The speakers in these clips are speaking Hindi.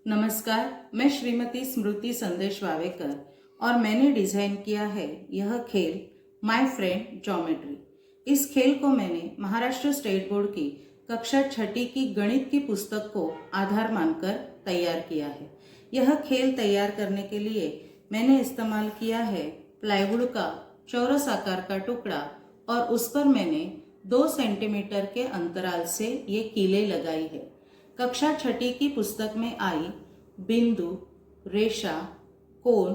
नमस्कार, मैं श्रीमती स्मृति संदेश वावेकर और मैंने डिजाइन किया है यह खेल माय फ्रेंड ज्योमेट्री। इस खेल को मैंने महाराष्ट्र स्टेट बोर्ड की कक्षा 6ठी की गणित की पुस्तक को आधार मानकर तैयार किया है। यह खेल तैयार करने के लिए मैंने इस्तेमाल किया है प्लाईवुड का चौरस आकार का टुकड़ा और उस पर मैंने 2 सेंटीमीटर के अंतराल से ये कीलें लगाई है। कक्षा 6ठी की पुस्तक में आई बिंदु, रेखा, कोण,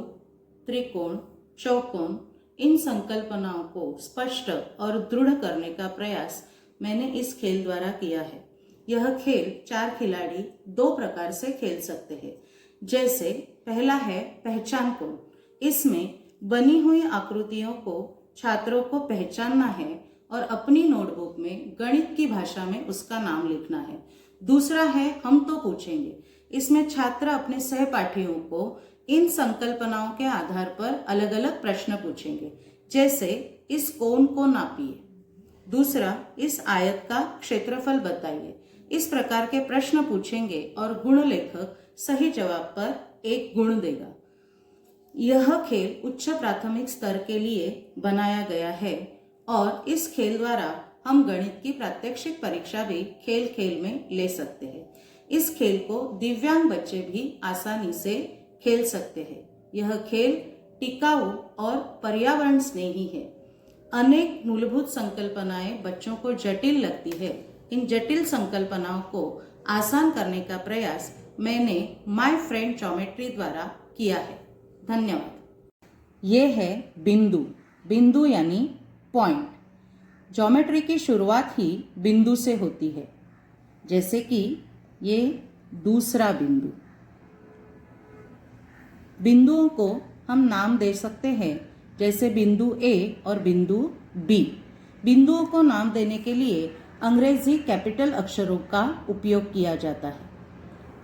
त्रिकोण, चौकोन इन संकल्पनाओं को स्पष्ट और दृढ़ करने का प्रयास मैंने इस खेल द्वारा किया है। यह खेल 4 खिलाड़ी 2 प्रकार से खेल सकते हैं। जैसे पहला है पहचान कोण। इसमें बनी हुई आकृतियों को छात्रों को पहचानना है और अपनी नोटबुक में गणित की भाषा में उसका नाम लिखना है। दूसरा है हम तो पूछेंगे। इसमें छात्र अपने सहपाठियों को इन संकल्पनाओं के आधार पर अलग अलग प्रश्न पूछेंगे, जैसे इस कोण को नापिए। दूसरा, इस आयत का क्षेत्रफल बताइए। इस प्रकार के प्रश्न पूछेंगे और गुण लेखक सही जवाब पर 1 गुण देगा। यह खेल उच्च प्राथमिक स्तर के लिए बनाया गया है और इस खेल द्वारा हम गणित की प्रात्यक्षिक परीक्षा भी खेल खेल में ले सकते हैं। इस खेल को दिव्यांग बच्चे भी आसानी से खेल सकते हैं। यह खेल टिकाऊ और पर्यावरण स्नेही है। अनेक मूलभूत संकल्पनाएं बच्चों को जटिल लगती है। इन जटिल संकल्पनाओं को आसान करने का प्रयास मैंने माय फ्रेंड ज्योमेट्री द्वारा किया है। धन्यवाद। ये है बिंदु। बिंदु यानी पॉइंट। ज्योमेट्री की शुरुआत ही बिंदु से होती है, जैसे कि ये दूसरा बिंदु। बिंदुओं को हम नाम दे सकते हैं, जैसे बिंदु ए और बिंदु बी। बिंदुओं को नाम देने के लिए अंग्रेजी कैपिटल अक्षरों का उपयोग किया जाता है।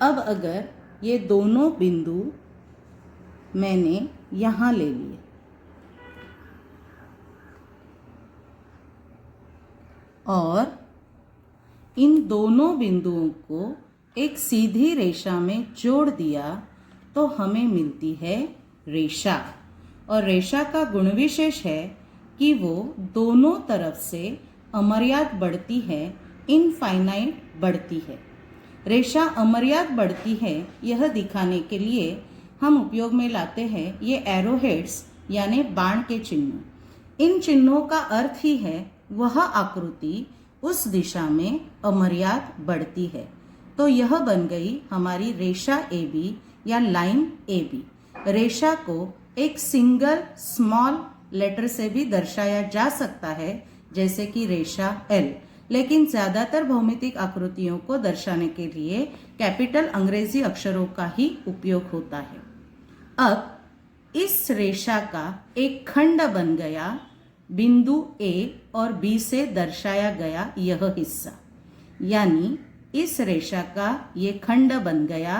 अब अगर ये दोनों बिंदु मैंने यहाँ ले लिए और इन दोनों बिंदुओं को एक सीधी रेखा में जोड़ दिया तो हमें मिलती है रेखा। और रेखा का गुण विशेष है कि वो दोनों तरफ से अमर्याद बढ़ती है, इनफाइनाइट बढ़ती है। रेखा अमर्याद बढ़ती है यह दिखाने के लिए हम उपयोग में लाते हैं ये एरो हेड्स यानी बाण के चिन्ह। इन चिन्हों का अर्थ ही है वह आकृति उस दिशा में अमर्याद बढ़ती है। तो यह बन गई हमारी रेखा ए बी या लाइन ए बी। रेखा को एक सिंगल स्मॉल लेटर से भी दर्शाया जा सकता है, जैसे कि रेखा एल, लेकिन ज्यादातर भौमितिक आकृतियों को दर्शाने के लिए कैपिटल अंग्रेजी अक्षरों का ही उपयोग होता है। अब इस रेखा का एक खंड बन गया बिंदु ए और बी से दर्शाया गया यह हिस्सा, यानी इस रेखा का ये खंड बन गया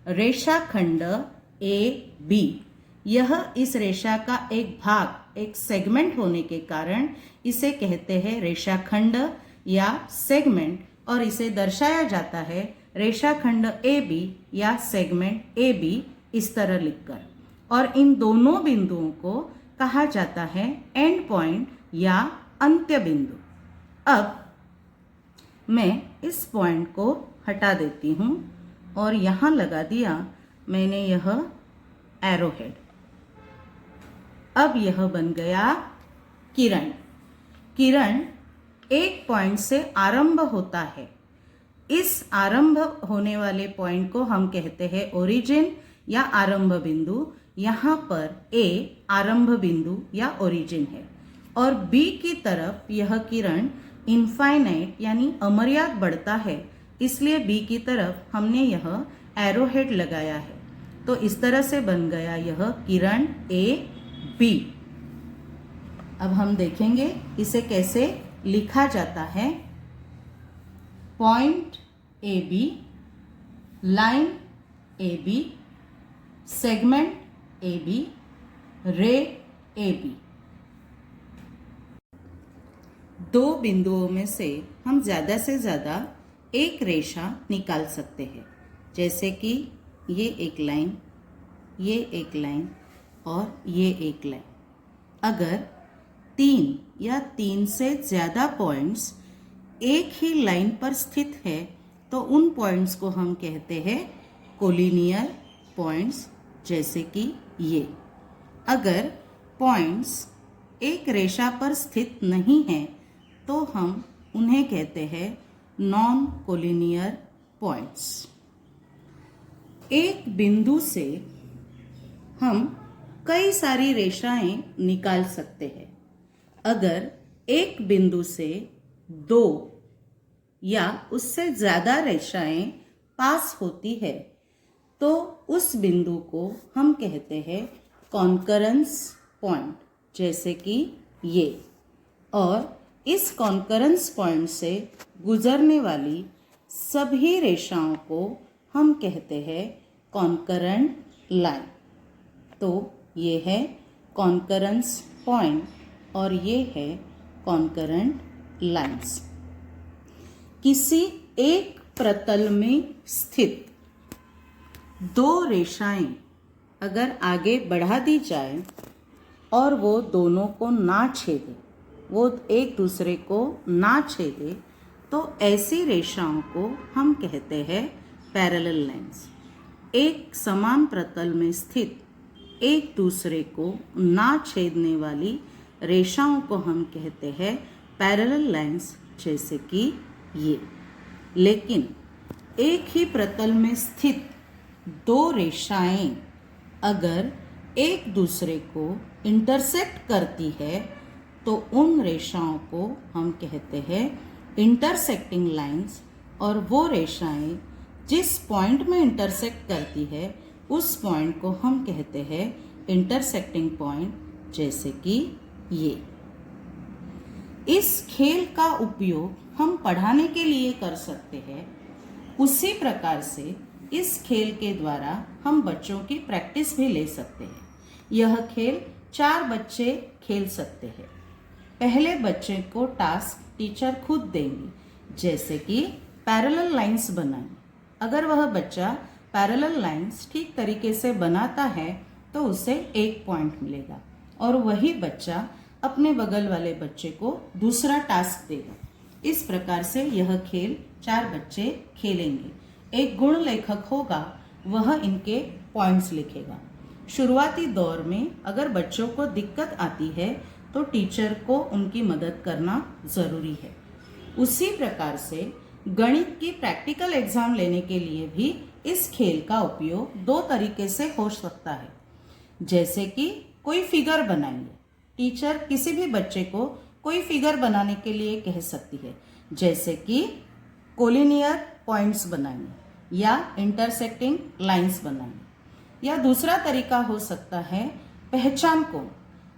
रेखा खंड ए बी। यह इस रेखा का एक भाग, एक सेगमेंट होने के कारण इसे कहते हैं रेखा खंड या सेगमेंट, और इसे दर्शाया जाता है रेखा खंड ए बी या सेगमेंट ए बी इस तरह लिखकर। और इन दोनों बिंदुओं को कहा जाता है एंड पॉइंट या अंत्य बिंदु। अब मैं इस पॉइंट को हटा देती हूँ और यहाँ लगा दिया मैंने यह एरो हेड। अब यह बन गया किरण। किरण एक पॉइंट से आरंभ होता है। इस आरंभ होने वाले पॉइंट को हम कहते हैं ओरिजिन या आरंभ बिंदु। यहाँ पर ए आरंभ बिंदु या ओरिजिन है और बी की तरफ यह किरण इनफाइनाइट यानी अमर्याद बढ़ता है, इसलिए बी की तरफ हमने यह एरो हेड लगाया है। तो इस तरह से बन गया यह किरण ए बी। अब हम देखेंगे इसे कैसे लिखा जाता है। Point A B, line A B, segment A B, ray A B. 2 बिंदुओं में से हम ज़्यादा से ज़्यादा एक रेखा निकाल सकते हैं, जैसे कि ये एक लाइन, ये एक लाइन और ये एक लाइन। अगर 3 या 3 से ज़्यादा पॉइंट्स एक ही लाइन पर स्थित है तो उन पॉइंट्स को हम कहते हैं कोलिनियर पॉइंट्स, जैसे कि ये। अगर पॉइंट्स एक रेखा पर स्थित नहीं हैं तो हम उन्हें कहते हैं नॉन कोलिनियर पॉइंट्स। एक बिंदु से हम कई सारी रेखाएं निकाल सकते हैं। अगर एक बिंदु से 2 या उससे ज़्यादा रेखाएं पास होती है तो उस बिंदु को हम कहते हैं कॉन्करेंस पॉइंट, जैसे कि ये। और इस कॉन्करेंस पॉइंट से गुजरने वाली सभी रेखाओं को हम कहते हैं कॉन्करेंट लाइन। तो ये है कॉन्करेंस पॉइंट और ये है कॉन्करेंट लाइंस। किसी एक प्रतल में स्थित 2 रेखाएं अगर आगे बढ़ा दी जाए और वो दोनों को ना छेदे, वो एक दूसरे को ना छेदे, तो ऐसी रेखाओं को हम कहते हैं पैरेलल लाइंस। एक समान प्रतल में स्थित एक दूसरे को ना छेदने वाली रेखाओं को हम कहते हैं पैरेलल लाइंस, जैसे कि ये। लेकिन एक ही प्रतल में स्थित 2 रेखाएं अगर एक दूसरे को इंटरसेक्ट करती है तो उन रेखाओं को हम कहते हैं इंटरसेक्टिंग लाइंस। और वो रेखाएं जिस पॉइंट में इंटरसेक्ट करती है उस पॉइंट को हम कहते हैं इंटरसेक्टिंग पॉइंट, जैसे कि ये। इस खेल का उपयोग हम पढ़ाने के लिए कर सकते हैं। उसी प्रकार से इस खेल के द्वारा हम बच्चों की प्रैक्टिस भी ले सकते हैं। यह खेल 4 बच्चे खेल सकते हैं। पहले बच्चे को टास्क टीचर खुद देंगी, जैसे कि पैरेलल लाइंस बनाएं। अगर वह बच्चा पैरेलल लाइंस ठीक तरीके से बनाता है तो उसे 1 पॉइंट मिलेगा और वही बच्चा अपने बगल वाले बच्चे को दूसरा टास्क देगा। इस प्रकार से यह खेल 4 बच्चे खेलेंगे। एक गुण लेखक होगा, वह इनके पॉइंट्स लिखेगा। शुरुआती दौर में अगर बच्चों को दिक्कत आती है तो टीचर को उनकी मदद करना ज़रूरी है। उसी प्रकार से गणित की प्रैक्टिकल एग्जाम लेने के लिए भी इस खेल का उपयोग 2 तरीके से हो सकता है। जैसे कि कोई फिगर बनाएंगे, टीचर किसी भी बच्चे को कोई फिगर बनाने के लिए कह सकती है, जैसे कि कोलिनियर पॉइंट्स बनाएंगे या इंटरसेक्टिंग लाइंस बनाएंगे। या दूसरा तरीका हो सकता है पहचान कोण,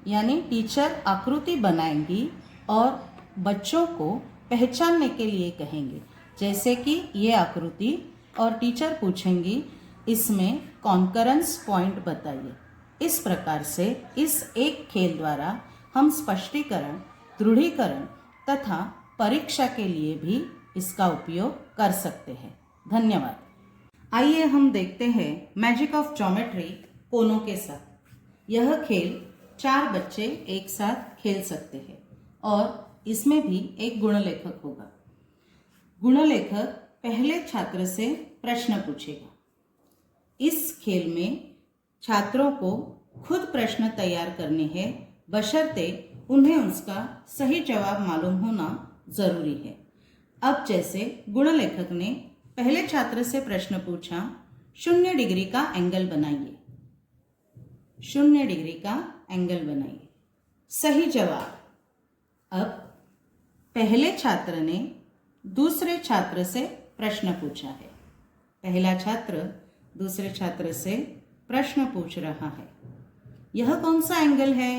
यानी टीचर आकृति बनाएंगी और बच्चों को पहचानने के लिए कहेंगे, जैसे कि ये आकृति, और टीचर पूछेंगी इसमें कॉन्करेंस पॉइंट बताइए। इस प्रकार से इस एक खेल द्वारा हम स्पष्टीकरण, दृढ़ीकरण तथा परीक्षा के लिए भी इसका उपयोग कर सकते हैं। धन्यवाद। आइए हम देखते हैं मैजिक ऑफ ज्योमेट्री कोनों के साथ। यह खेल 4 बच्चे एक साथ खेल सकते हैं और इसमें भी एक गुणलेखक होगा। गुणलेखक पहले छात्र से प्रश्न पूछेगा। इस खेल में छात्रों को खुद प्रश्न तैयार करने हैं, बशर्ते उन्हें उसका सही जवाब मालूम होना जरूरी है। अब जैसे गुणलेखक ने पहले छात्र से प्रश्न पूछा, 0 डिग्री का एंगल बनाइए। 0 डिग्री का एंगल बनाइए। सही जवाब। अब पहले छात्र ने दूसरे छात्र से प्रश्न पूछा है। पहला छात्र दूसरे छात्र से प्रश्न पूछ रहा है, यह कौन सा एंगल है?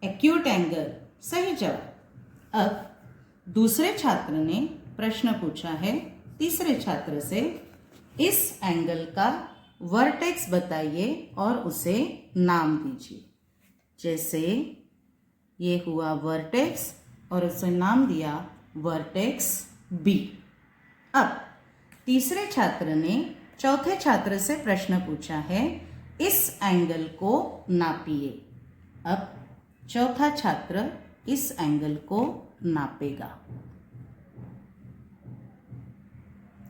Acute angle. सही जवाब। अब दूसरे छात्र ने प्रश्न पूछा है तीसरे छात्र से, इस एंगल का वर्टेक्स बताइए और उसे नाम दीजिए। जैसे ये हुआ वर्टेक्स और उसे नाम दिया वर्टेक्स बी। अब तीसरे छात्र ने चौथे छात्र से प्रश्न पूछा है, इस एंगल को नापिए। अब चौथा छात्र इस एंगल को नापेगा।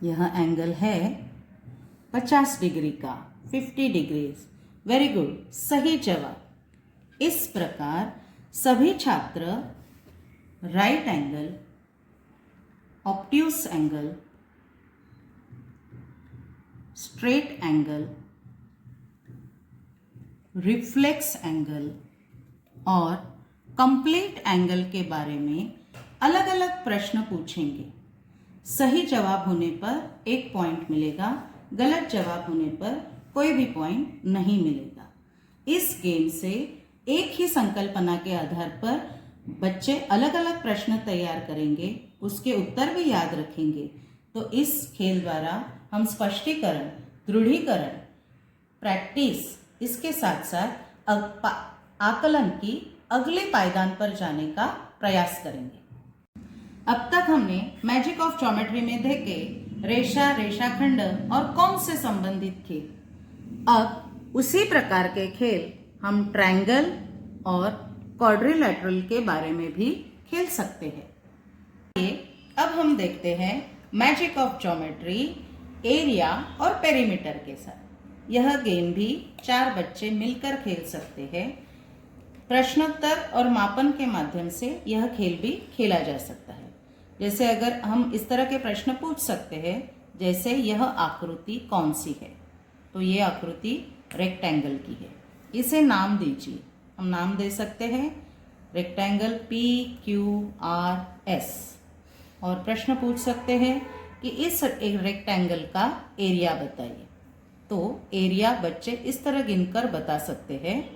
यह एंगल है 50 डिग्री का, 50 डिग्रीज। वेरी गुड, सही जवाब। इस प्रकार सभी छात्र right angle, obtuse angle, straight angle, reflex angle और कंप्लीट एंगल के बारे में अलग अलग प्रश्न पूछेंगे। सही जवाब होने पर 1 पॉइंट मिलेगा, गलत जवाब होने पर कोई भी पॉइंट नहीं मिलेगा। इस गेम से एक ही संकल्पना के आधार पर बच्चे अलग अलग प्रश्न तैयार करेंगे, उसके उत्तर भी याद रखेंगे। तो इस खेल द्वारा हम स्पष्टीकरण, दृढ़ीकरण, प्रैक्टिस, इसके साथ साथ आकलन की अगले पायदान पर जाने का प्रयास करेंगे। अब तक हमने मैजिक ऑफ ज्योमेट्री में देखे रेशा, रेखाखंड और कौन से संबंधित खेल। अब उसी प्रकार के खेल हम ट्रायंगल और क्वाड्रिलैटरल के बारे में भी खेल सकते हैं। अब हम देखते हैं मैजिक ऑफ ज्योमेट्री एरिया और पेरीमीटर के साथ। यह गेम भी 4 बच्चे मिलकर खेल सकते हैं। प्रश्नोत्तर और मापन के माध्यम से यह खेल भी खेला जा सकता है। जैसे अगर हम इस तरह के प्रश्न पूछ सकते हैं, जैसे यह आकृति कौन सी है, तो ये आकृति रेक्टेंगल की है, इसे नाम दीजिए। हम नाम दे सकते हैं रेक्टेंगल PQRS। और प्रश्न पूछ सकते हैं कि इस रेक्टेंगल का एरिया बताइए। तो एरिया बच्चे इस तरह गिनकर बता सकते हैं,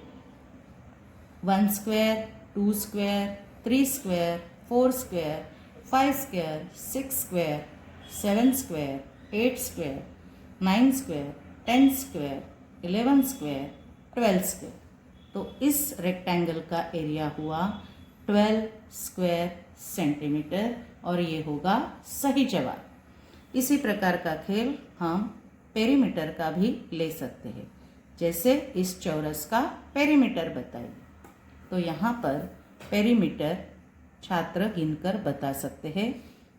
1 square, 2 square, 3 square, 4 square, 5 square, 6 square, 7 square, 8 square, 9 square, 10 square, 11 square, 12 square. तो इस रेक्टेंगल का एरिया हुआ 12 स्क्वायर सेंटीमीटर और ये होगा सही जवाब। इसी प्रकार का खेल हम पेरीमीटर का भी ले सकते हैं। जैसे इस चौरस का पेरीमीटर बताइए। तो यहाँ पर पेरीमीटर छात्र गिनकर बता सकते हैं।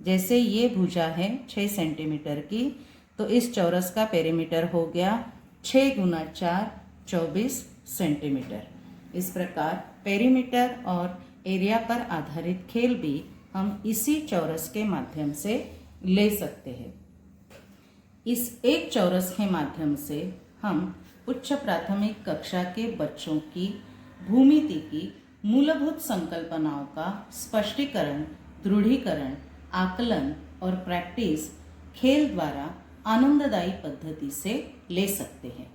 जैसे ये भुजा है 6 सेंटीमीटर की, तो इस चौरस का पेरीमीटर हो गया 6 गुना 4 24 सेंटीमीटर। इस प्रकार पेरीमीटर और एरिया पर आधारित खेल भी हम इसी चौरस के माध्यम से ले सकते हैं। इस एक चौरस के माध्यम से हम उच्च प्राथमिक कक्षा के बच्चों की भूमिति की मूलभूत संकल्पनाओं का स्पष्टीकरण, दृढ़ीकरण, आकलन और प्रैक्टिस खेल द्वारा आनंददायी पद्धति से ले सकते हैं।